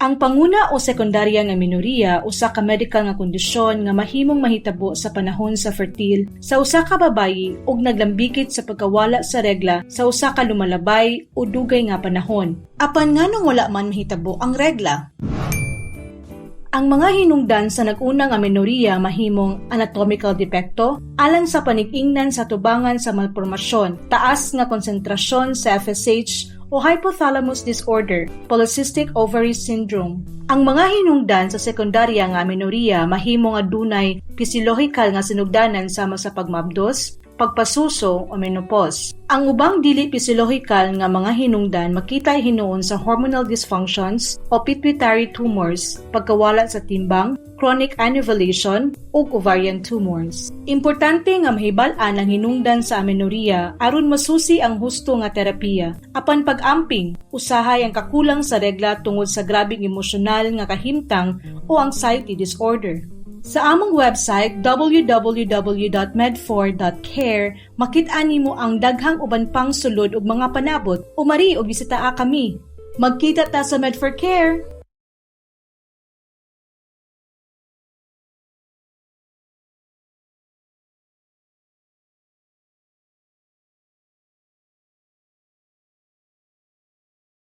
Ang panguna o sekundarya nga menorrhea usa ka medical nga kondisyon nga mahimong mahitabo sa panahon sa fertil sa usa ka babayi ug naglambikit sa pagkawala sa regla sa usa ka lumalabay o dugay nga panahon. Apan nganong wala man mahitabo ang regla? Ang mga hinungdan sa nag-una nga menorrhea mahimong anatomical depekto alang sa panig-ingnan sa tubangan sa malpormasyon, taas nga konsentrasyon sa FSH o hypothalamus disorder, polycystic ovary syndrome. Ang mga hinungdan sa sekundarya nga menorrhea mahimong adunay physiological nga sinugdanan sama sa pagmabdos, pagpasuso o menopause. Ang ubang dili physiological nga mga hinungdan makita hinuon sa hormonal dysfunctions o pituitary tumors, pagkawala sa timbang, chronic anovulation ug ovarian tumors. Importante nga mahibal-an ang hinungdan sa amenorrhea aron masusi ang husto nga terapiya. Apan pag-amping, usahay ang kakulang sa regla tungod sa grabing emosyonal nga kahimtang o anxiety disorder. Sa among website www.med4.care makit-an nimo ang daghang uban pang sulod ug mga panabot. Umari og bisita kami. Magkita ta sa Med4Care.